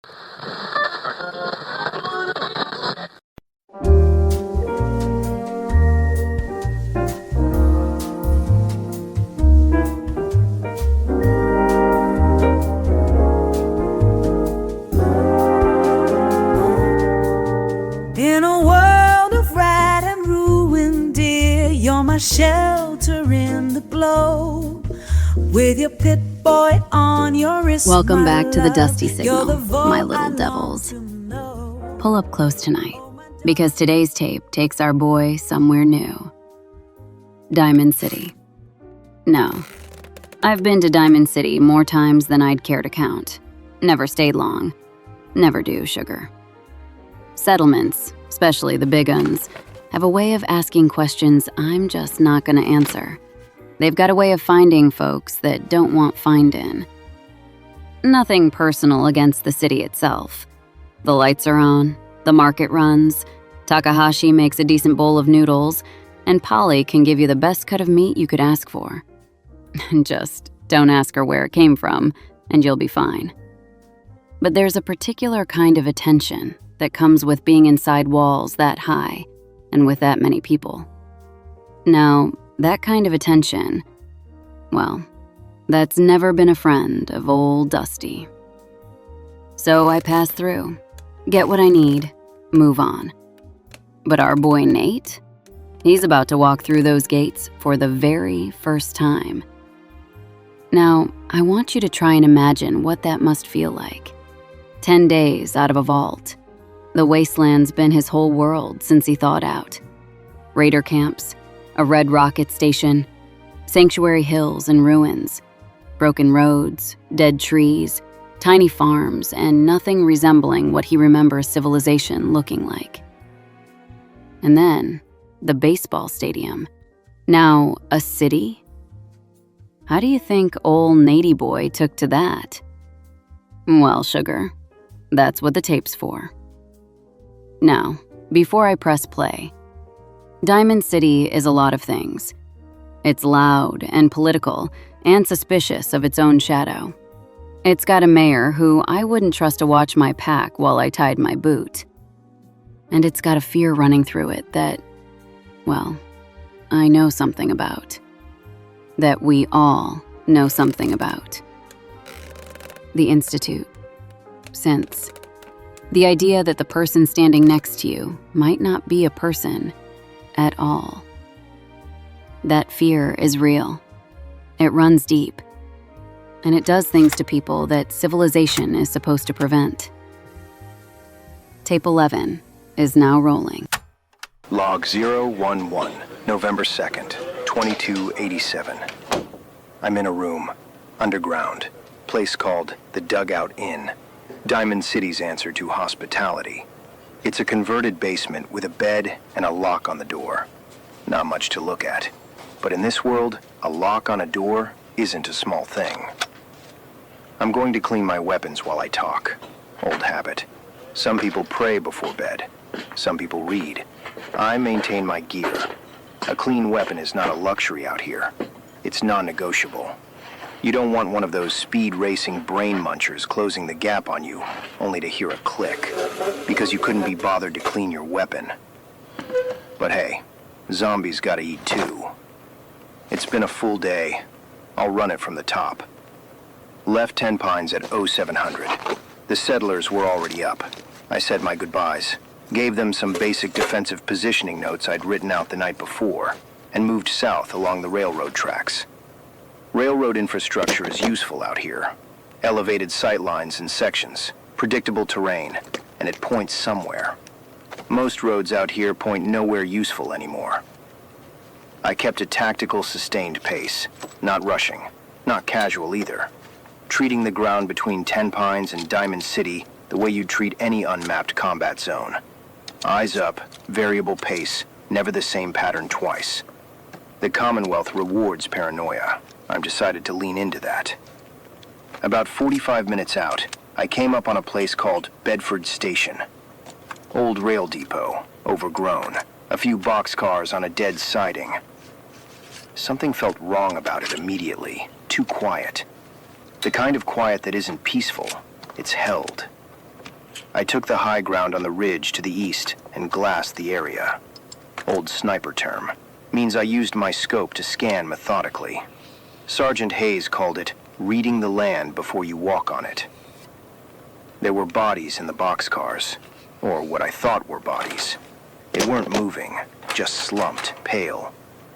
In a world of rat and ruin, dear, you're my shelter in the glow. With your pit boy on your wrist. Welcome back to the Dusty Signal, my little devils. Pull up close tonight, because today's tape takes our boy somewhere new. Diamond City. No, I've been to Diamond City more times than I'd care to count. Never stayed long. Never do, sugar. Settlements, especially the big uns, have a way of asking questions I'm just not gonna answer. They've got a way of finding folks that don't want findin'. Nothing personal against the city itself. The lights are on, the market runs, Takahashi makes a decent bowl of noodles, and Polly can give you the best cut of meat you could ask for. Just don't ask her where it came from, and you'll be fine. But there's a particular kind of attention that comes with being inside walls that high and with that many people. Now, that kind of attention, well, that's never been a friend of old Dusty. So I pass through, get what I need, move on. But our boy Nate, he's about to walk through those gates for the very first time. Now, I want you to try and imagine what that must feel like. 10 days out of a vault. The wasteland's been his whole world since he thawed out. Raider camps, a red rocket station, sanctuary hills and ruins, broken roads, dead trees, tiny farms, and nothing resembling what he remembers civilization looking like. And then, the baseball stadium. Now, a city? How do you think ol' Natey boy took to that? Well, sugar, that's what the tape's for. Now, before I press play, Diamond City is a lot of things. It's loud and political and suspicious of its own shadow. It's got a mayor who I wouldn't trust to watch my pack while I tied my boot. And it's got a fear running through it that, well, I know something about. That we all know something about. The Institute. Synths. The idea that the person standing next to you might not be a person at all. That fear is real. It runs deep. And it does things to people that civilization is supposed to prevent. Tape 11 is now rolling. Log 011, November 2nd, 2287. I'm in a room, underground, place called the Dugout Inn. Diamond City's answer to hospitality. It's a converted basement with a bed and a lock on the door. Not much to look at. But in this world, a lock on a door isn't a small thing. I'm going to clean my weapons while I talk. Old habit. Some people pray before bed. Some people read. I maintain my gear. A clean weapon is not a luxury out here. It's non-negotiable. You don't want one of those speed-racing brain munchers closing the gap on you, only to hear a click, because you couldn't be bothered to clean your weapon. But hey, zombies gotta eat too. It's been a full day. I'll run it from the top. Left 10 Pines at 0700. The settlers were already up. I said my goodbyes, gave them some basic defensive positioning notes I'd written out the night before, and moved south along the railroad tracks. Railroad infrastructure is useful out here. Elevated sight lines and sections, predictable terrain, and it points somewhere. Most roads out here point nowhere useful anymore. I kept a tactical, sustained pace, not rushing, not casual either. Treating the ground between 10 Pines and Diamond City the way you'd treat any unmapped combat zone. Eyes up, variable pace, never the same pattern twice. The Commonwealth rewards paranoia. I've decided to lean into that. About 45 minutes out, I came up on a place called Bedford Station. Old rail depot, overgrown. A few boxcars on a dead siding. Something felt wrong about it immediately. Too quiet. The kind of quiet that isn't peaceful. It's held. I took the high ground on the ridge to the east and glassed the area. Old sniper term. Means I used my scope to scan methodically. Sergeant Hayes called it reading the land before you walk on it. There were bodies in the boxcars, or what I thought were bodies. They weren't moving, just slumped, pale.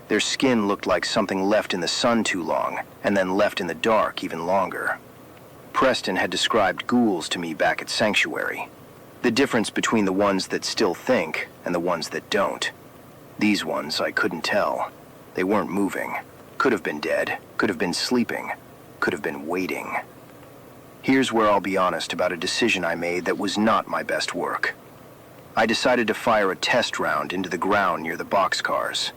Their skin looked like something left in the sun too long, and then left in the dark even longer. Preston had described ghouls to me back at Sanctuary. The difference between the ones that still think and the ones that don't. These ones I couldn't tell. They weren't moving. Could have been dead, could have been sleeping, could have been waiting. Here's where I'll be honest about a decision I made that was not my best work. I decided to fire a test round into the ground near the boxcars.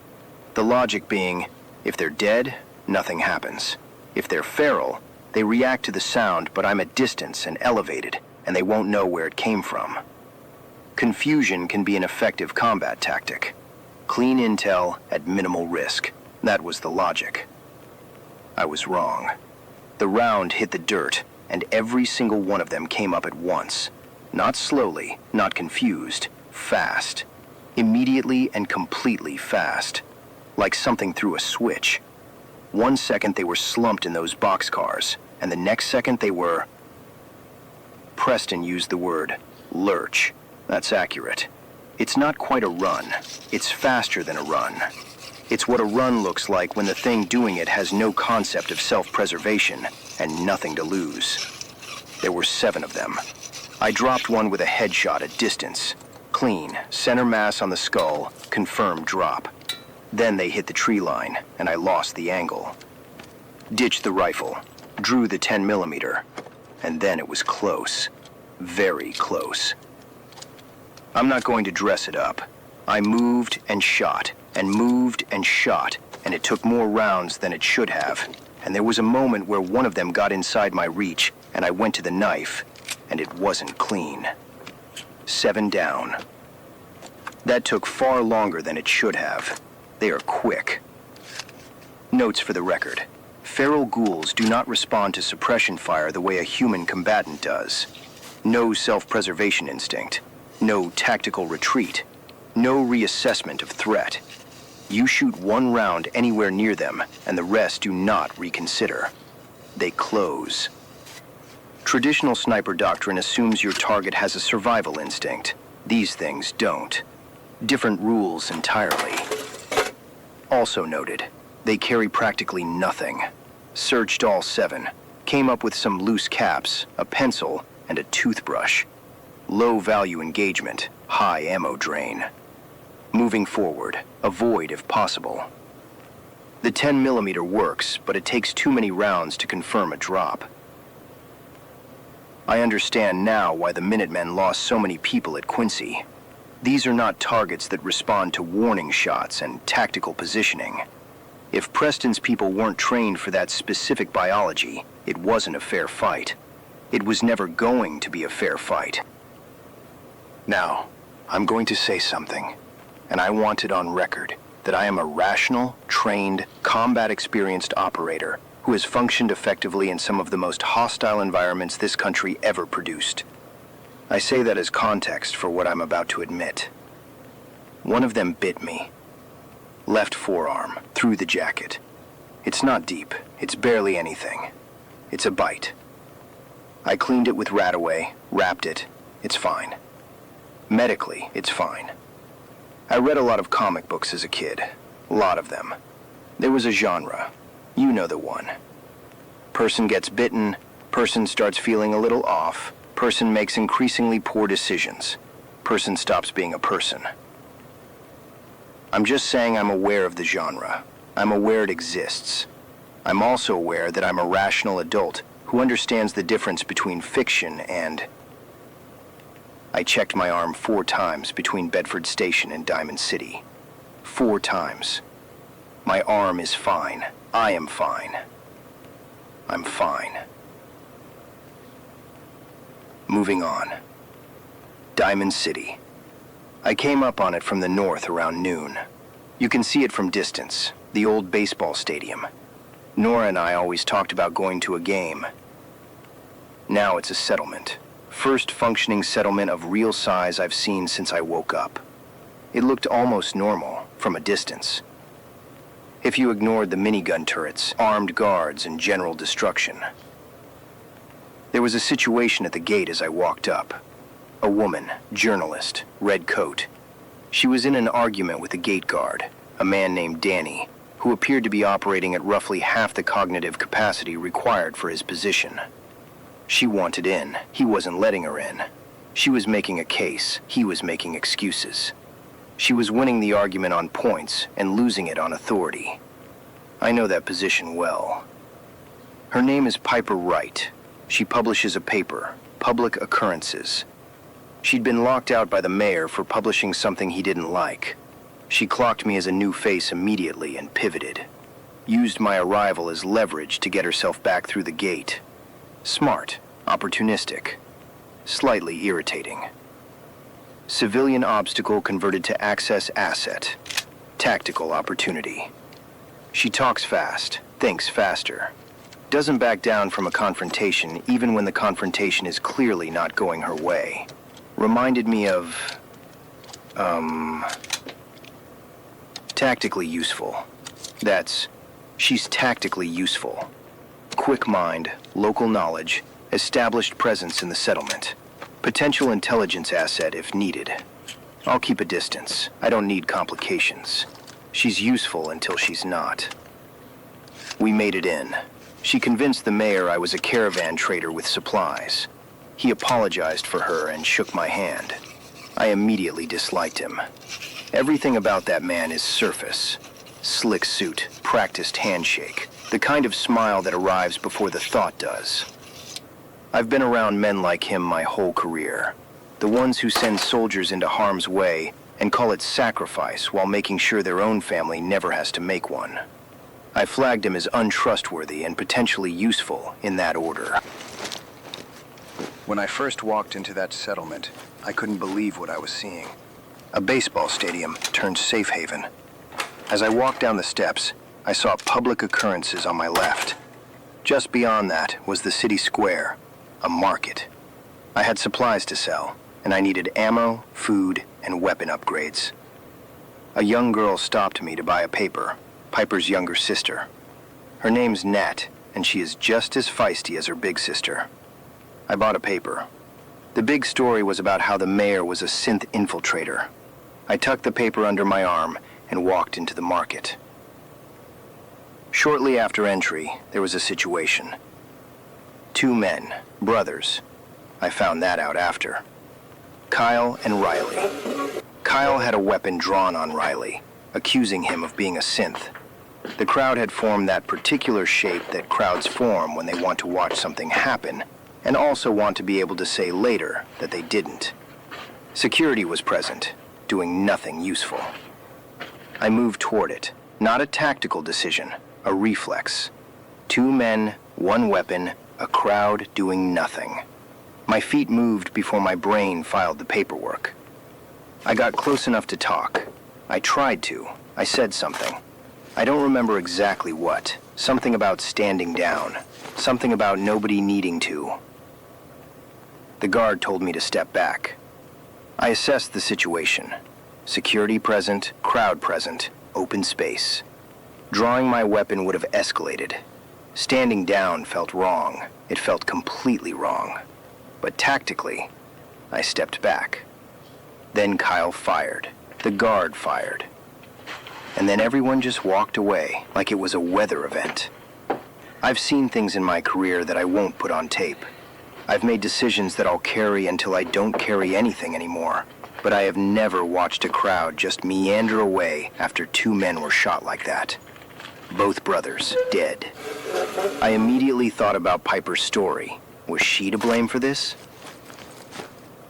The logic being, if they're dead, nothing happens. If they're feral, they react to the sound, but I'm at distance and elevated, and they won't know where it came from. Confusion can be an effective combat tactic. Clean intel at minimal risk. That was the logic. I was wrong. The round hit the dirt, and every single one of them came up at once. Not slowly, not confused, fast. Immediately and completely fast. Like something threw a switch. 1 second they were slumped in those boxcars, and the next second they were... Preston used the word lurch. That's accurate. It's not quite a run. It's faster than a run. It's what a run looks like when the thing doing it has no concept of self-preservation and nothing to lose. There were 7 of them. I dropped one with a headshot at distance. Clean, center mass on the skull, confirmed drop. Then they hit the tree line, and I lost the angle. Ditched the rifle, drew the 10mm, and then it was close. Very close. I'm not going to dress it up. I moved and shot, and moved and shot, and it took more rounds than it should have. And there was a moment where one of them got inside my reach, and I went to the knife, and it wasn't clean. 7 down. That took far longer than it should have. They are quick. Notes for the record. Feral ghouls do not respond to suppression fire the way a human combatant does. No self-preservation instinct. No tactical retreat. No reassessment of threat. You shoot 1 round anywhere near them, and the rest do not reconsider. They close. Traditional sniper doctrine assumes your target has a survival instinct. These things don't. Different rules entirely. Also noted, they carry practically nothing. Searched all 7. Came up with some loose caps, a pencil, and a toothbrush. Low value engagement, high ammo drain. Moving forward, avoid if possible. The 10mm works, but it takes too many rounds to confirm a drop. I understand now why the Minutemen lost so many people at Quincy. These are not targets that respond to warning shots and tactical positioning. If Preston's people weren't trained for that specific biology, it wasn't a fair fight. It was never going to be a fair fight. Now, I'm going to say something, and I want it on record that I am a rational, trained, combat-experienced operator who has functioned effectively in some of the most hostile environments this country ever produced. I say that as context for what I'm about to admit. One of them bit me. Left forearm, through the jacket. It's not deep. It's barely anything. It's a bite. I cleaned it with Rataway, wrapped it. It's fine. Medically, it's fine. I read a lot of comic books as a kid. A lot of them. There was a genre. You know the one. Person gets bitten, person starts feeling a little off, person makes increasingly poor decisions. Person stops being a person. I'm just saying I'm aware of the genre. I'm aware it exists. I'm also aware that I'm a rational adult who understands the difference between fiction and... I checked my arm 4 times between Bedford Station and Diamond City. 4 times. My arm is fine. I am fine. I'm fine. Moving on. Diamond City. I came up on it from the north around noon. You can see it from distance, the old baseball stadium. Nora and I always talked about going to a game. Now it's a settlement. First functioning settlement of real size I've seen since I woke up. It looked almost normal from a distance. If you ignored the minigun turrets, armed guards, and general destruction. There was a situation at the gate as I walked up. A woman, journalist, red coat. She was in an argument with the gate guard, a man named Danny, who appeared to be operating at roughly half the cognitive capacity required for his position. She wanted in. He wasn't letting her in. She was making a case. He was making excuses. She was winning the argument on points and losing it on authority. I know that position well. Her name is Piper Wright. She publishes a paper, Public Occurrences. She'd been locked out by the mayor for publishing something he didn't like. She clocked me as a new face immediately and pivoted. Used my arrival as leverage to get herself back through the gate. Smart, opportunistic, slightly irritating. Civilian obstacle converted to access asset. Tactical opportunity. She talks fast, thinks faster. Doesn't back down from a confrontation even when the confrontation is clearly not going her way. Reminded me of, tactically useful. She's tactically useful. Quick mind, local knowledge, established presence in the settlement. Potential intelligence asset if needed. I'll keep a distance. I don't need complications. She's useful until she's not. We made it in. She convinced the mayor I was a caravan trader with supplies. He apologized for her and shook my hand. I immediately disliked him. Everything about that man is surface. Slick suit, practiced handshake, the kind of smile that arrives before the thought does. I've been around men like him my whole career. The ones who send soldiers into harm's way and call it sacrifice while making sure their own family never has to make one. I flagged him as untrustworthy and potentially useful in that order. When I first walked into that settlement, I couldn't believe what I was seeing. A baseball stadium turned safe haven. As I walked down the steps, I saw Public Occurrences on my left. Just beyond that was the city square, a market. I had supplies to sell, and I needed ammo, food, and weapon upgrades. A young girl stopped me to buy a paper, Piper's younger sister. Her name's Nat, and she is just as feisty as her big sister. I bought a paper. The big story was about how the mayor was a synth infiltrator. I tucked the paper under my arm and walked into the market. Shortly after entry, there was a situation. Two men, brothers. I found that out after. Kyle and Riley. Kyle had a weapon drawn on Riley, accusing him of being a synth. The crowd had formed that particular shape that crowds form when they want to watch something happen, and also want to be able to say later that they didn't. Security was present, doing nothing useful. I moved toward it, not a tactical decision, a reflex. Two men, one weapon, a crowd doing nothing. My feet moved before my brain filed the paperwork. I got close enough to talk. I tried to. I said something. I don't remember exactly what. Something about standing down. Something about nobody needing to. The guard told me to step back. I assessed the situation. Security present, crowd present, open space. Drawing my weapon would have escalated. Standing down felt wrong. It felt completely wrong. But tactically, I stepped back. Then Kyle fired. The guard fired. And then everyone just walked away like it was a weather event. I've seen things in my career that I won't put on tape. I've made decisions that I'll carry until I don't carry anything anymore. But I have never watched a crowd just meander away after two men were shot like that. Both brothers dead. I immediately thought about Piper's story. Was she to blame for this?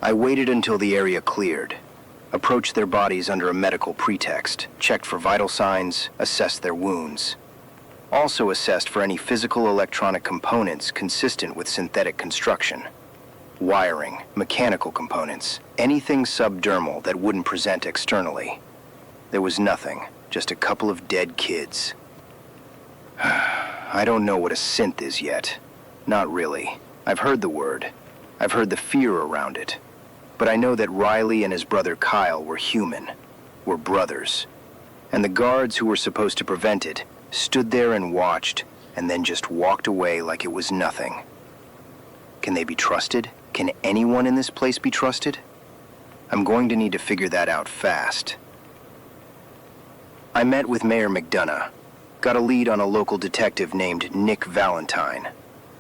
I waited until the area cleared, approached their bodies under a medical pretext, checked for vital signs, assessed their wounds. Also assessed for any physical electronic components consistent with synthetic construction. Wiring, mechanical components, anything subdermal that wouldn't present externally. There was nothing, just a couple of dead kids. I don't know what a synth is yet. Not really. I've heard the word. I've heard the fear around it. But I know that Riley and his brother Kyle were human, were brothers. And the guards who were supposed to prevent it stood there and watched, and then just walked away like it was nothing. Can they be trusted? Can anyone in this place be trusted? I'm going to need to figure that out fast. I met with Mayor McDonough. Got a lead on a local detective named Nick Valentine.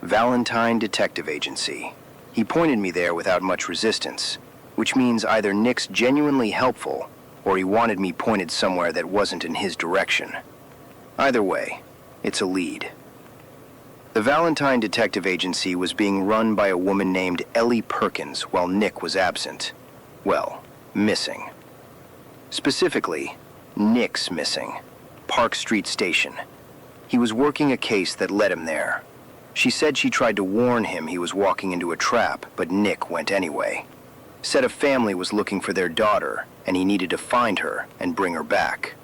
Valentine Detective Agency. He pointed me there without much resistance, which means either Nick's genuinely helpful, or he wanted me pointed somewhere that wasn't in his direction. Either way, it's a lead. The Valentine Detective Agency was being run by a woman named Ellie Perkins while Nick was absent. Well, missing. Specifically, Nick's missing. Park Street Station. He was working a case that led him there. She said she tried to warn him he was walking into a trap, but Nick went anyway. Said a family was looking for their daughter, and he needed to find her and bring her back.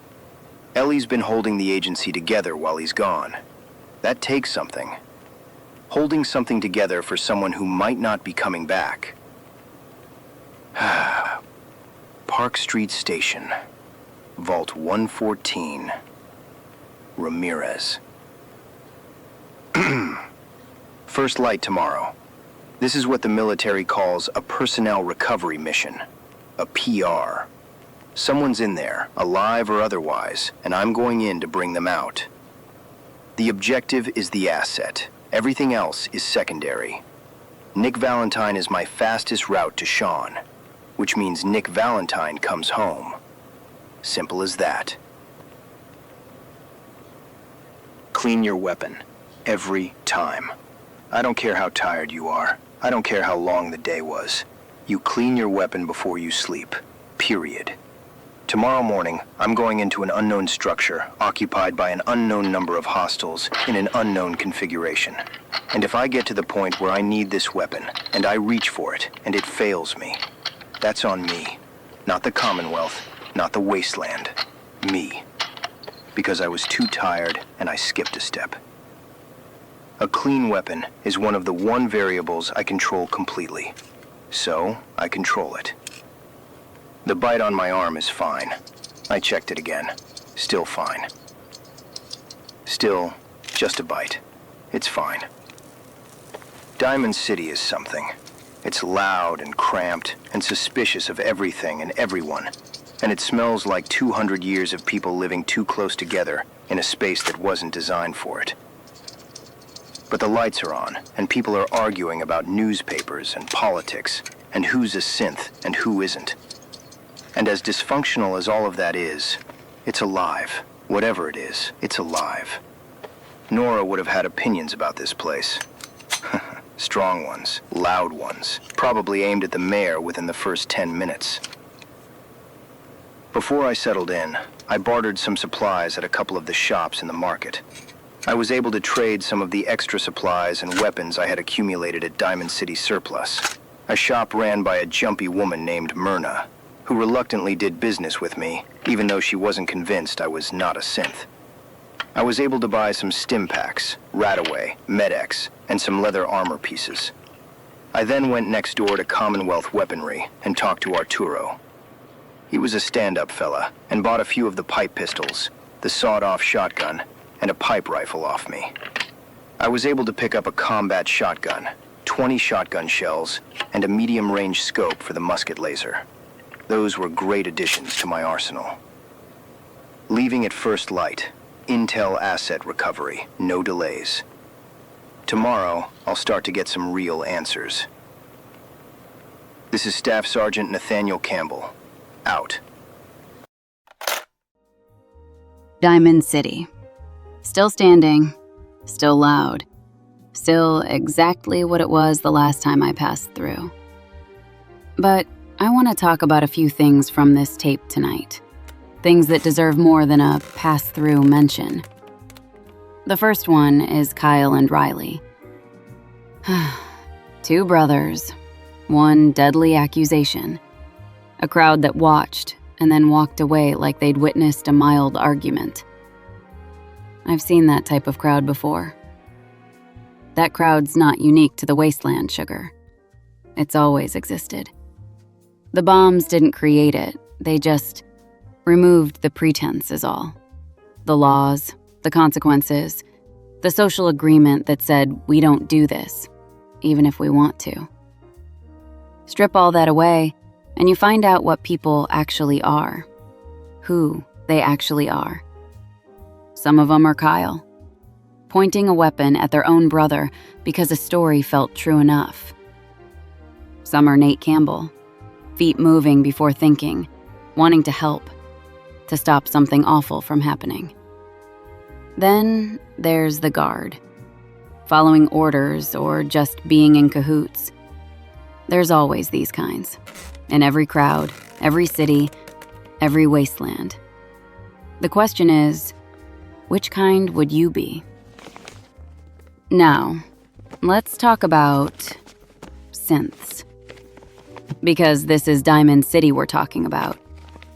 Ellie's been holding the agency together while he's gone. That takes something. Holding something together for someone who might not be coming back. Park Street Station. Vault 114. Ramirez. First light tomorrow. This is what the military calls a personnel recovery mission. A PR. Someone's in there, alive or otherwise, and I'm going in to bring them out. The objective is the asset. Everything else is secondary. Nick Valentine is my fastest route to Shaun, which means Nick Valentine comes home. Simple as that. Clean your weapon. Every time. I don't care how tired you are. I don't care how long the day was. You clean your weapon before you sleep. Period. Tomorrow morning, I'm going into an unknown structure occupied by an unknown number of hostiles in an unknown configuration. And if I get to the point where I need this weapon, and I reach for it, and it fails me, that's on me. Not the Commonwealth, not the wasteland. Me. Because I was too tired and I skipped a step. A clean weapon is one of the one variables I control completely. So, I control it. The bite on my arm is fine. I checked it again. Still fine. Still, just a bite. It's fine. Diamond City is something. It's loud and cramped and suspicious of everything and everyone. And it smells like 200 years of people living too close together in a space that wasn't designed for it. But the lights are on, and people are arguing about newspapers and politics, and who's a synth and who isn't. And as dysfunctional as all of that is, it's alive. Whatever it is, it's alive. Nora would have had opinions about this place. Strong ones, loud ones, probably aimed at the mayor within the first 10 minutes. Before I settled in, I bartered some supplies at a couple of the shops in the market. I was able to trade some of the extra supplies and weapons I had accumulated at Diamond City Surplus, a shop ran by a jumpy woman named Myrna, who reluctantly did business with me, even though she wasn't convinced I was not a synth. I was able to buy some stim packs, Radaway, Med-X, and some leather armor pieces. I then went next door to Commonwealth Weaponry and talked to Arturo. He was a stand-up fella and bought a few of the pipe pistols, the sawed-off shotgun, and a pipe rifle off me. I was able to pick up a combat shotgun, 20 shotgun shells, and a medium-range scope for the musket laser. Those were great additions to my arsenal. Leaving at first light, intel asset recovery, no delays. Tomorrow, I'll start to get some real answers. This is Staff Sergeant Nathaniel Campbell. Out. Diamond City. Still standing, still loud, still exactly what it was the last time I passed through. But I want to talk about a few things from this tape tonight. Things that deserve more than a pass-through mention. The first one is Kyle and Riley. Two brothers, one deadly accusation. A crowd that watched and then walked away like they'd witnessed a mild argument. I've seen that type of crowd before. That crowd's not unique to the wasteland, sugar. It's always existed. The bombs didn't create it, they just removed the pretense is all. The laws, the consequences, the social agreement that said we don't do this, even if we want to. Strip all that away, and you find out what people actually are, who they actually are. Some of them are Kyle, pointing a weapon at their own brother because a story felt true enough. Some are Nate Campbell, feet moving before thinking, wanting to help, to stop something awful from happening. Then there's the guard, following orders or just being in cahoots. There's always these kinds, in every crowd, every city, every wasteland. The question is, which kind would you be? Now, let's talk about synths. Because this is Diamond City we're talking about.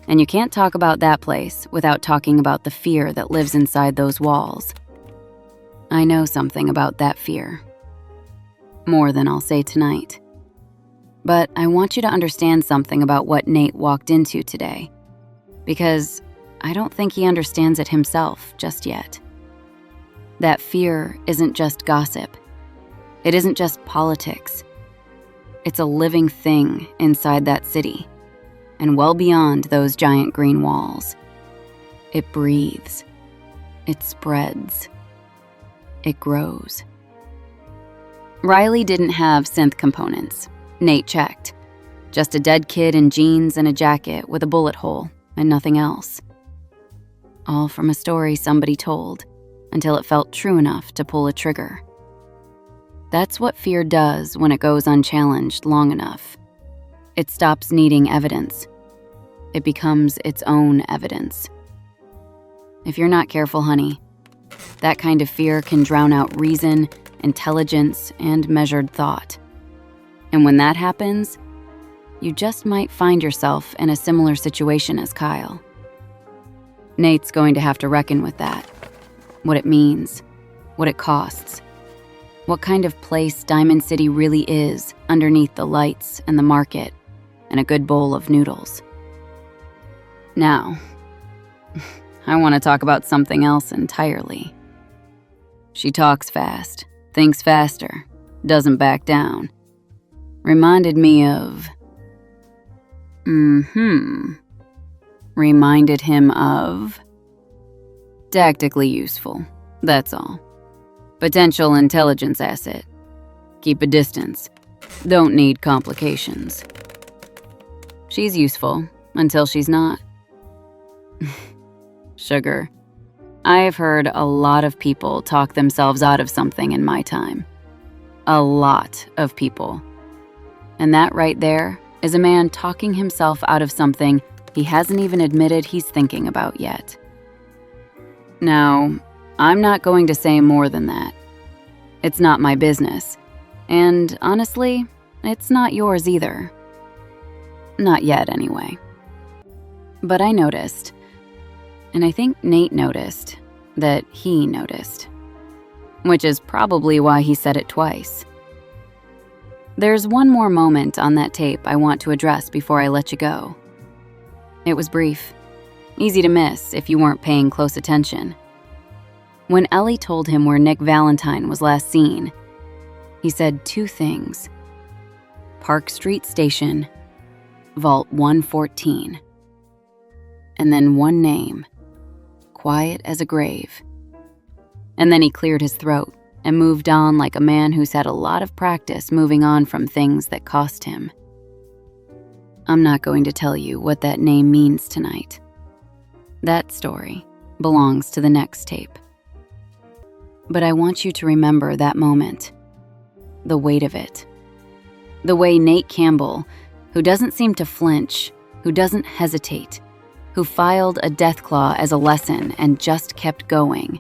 And you can't talk about that place without talking about the fear that lives inside those walls. I know something about that fear. More than I'll say tonight. But I want you to understand something about what Nate walked into today. Because I don't think he understands it himself just yet. That fear isn't just gossip. It isn't just politics. It's a living thing inside that city, and well beyond those giant green walls. It breathes. It spreads. It grows. Riley didn't have synth components. Nate checked. Just a dead kid in jeans and a jacket with a bullet hole, and nothing else. All from a story somebody told, until it felt true enough to pull a trigger. That's what fear does when it goes unchallenged long enough. It stops needing evidence. It becomes its own evidence. If you're not careful, honey, that kind of fear can drown out reason, intelligence, and measured thought. And when that happens, you just might find yourself in a similar situation as Kyle. Nate's going to have to reckon with that. What it means, what it costs. What kind of place Diamond City really is underneath the lights and the market and a good bowl of noodles. Now, I want to talk about something else entirely. She talks fast, thinks faster, doesn't back down. Reminded me of... Reminded him of... Tactically useful, that's all. Potential intelligence asset. Keep a distance. Don't need complications. She's useful until she's not. Sugar. I've heard a lot of people talk themselves out of something in my time. A lot of people. And that right there is a man talking himself out of something he hasn't even admitted he's thinking about yet. Now, I'm not going to say more than that. It's not my business. And honestly, it's not yours either. Not yet, anyway. But I noticed, and I think Nate noticed, that he noticed. Which is probably why he said it twice. There's one more moment on that tape I want to address before I let you go. It was brief. Easy to miss if you weren't paying close attention. When Ellie told him where Nick Valentine was last seen, he said two things. Park Street Station, Vault 114. And then one name, quiet as a grave. And then he cleared his throat and moved on like a man who's had a lot of practice moving on from things that cost him. I'm not going to tell you what that name means tonight. That story belongs to the next tape. But I want you to remember that moment, the weight of it. The way Nate Campbell, who doesn't seem to flinch, who doesn't hesitate, who filed a death claw as a lesson and just kept going,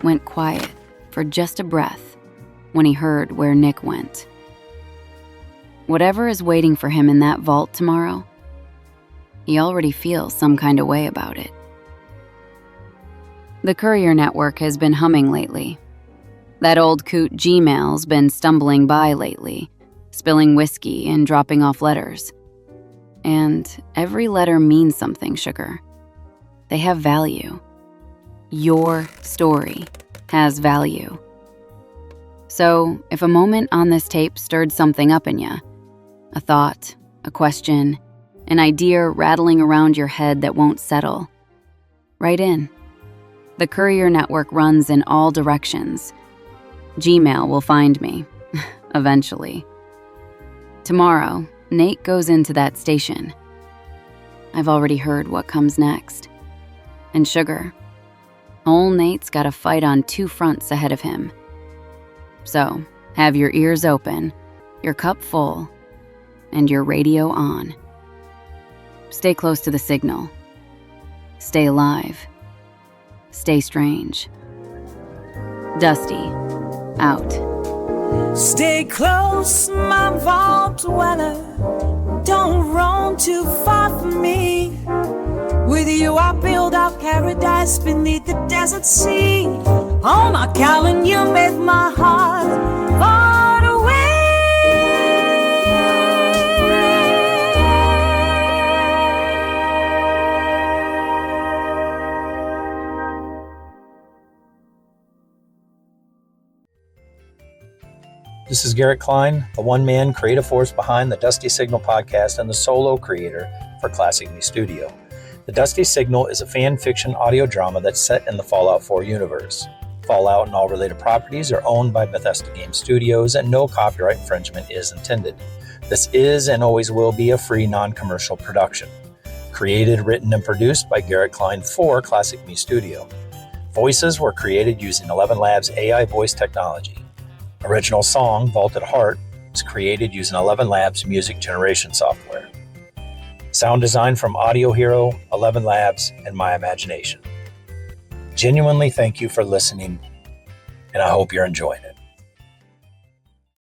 went quiet for just a breath when he heard where Nick went. Whatever is waiting for him in that vault tomorrow, he already feels some kind of way about it. The courier network has been humming lately. That old coot Gmail's been stumbling by lately, spilling whiskey and dropping off letters. And every letter means something, Sugar. They have value. Your story has value. So, if a moment on this tape stirred something up in you, a thought, a question, an idea rattling around your head that won't settle, write in. The Courier Network runs in all directions. Gmail will find me, eventually. Tomorrow, Nate goes into that station. I've already heard what comes next. And Sugar, old Nate's got a fight on 2 fronts ahead of him. So, have your ears open, your cup full, and your radio on. Stay close to the signal. Stay alive. Stay strange. Dusty, out. Stay close, my vault dweller. Don't roam too far from me. With you I build our paradise beneath the desert sea. On my Calvin, you made my heart far away. This is Garrett Klein, the one-man creative force behind the Dusty Signal podcast and the solo creator for Classic Me Studio. The Dusty Signal is a fan fiction audio drama that's set in the Fallout 4 universe. Fallout and all related properties are owned by Bethesda Game Studios, and no copyright infringement is intended. This is and always will be a free, non-commercial production. Created, written, and produced by Garrett Klein for Classic Me Studio. Voices were created using 11 Labs AI voice technology. Original song, Vaulted Heart, was created using 11 Labs music generation software. Sound design from Audio Hero, 11 Labs, and My Imagination. Genuinely thank you for listening, and I hope you're enjoying it.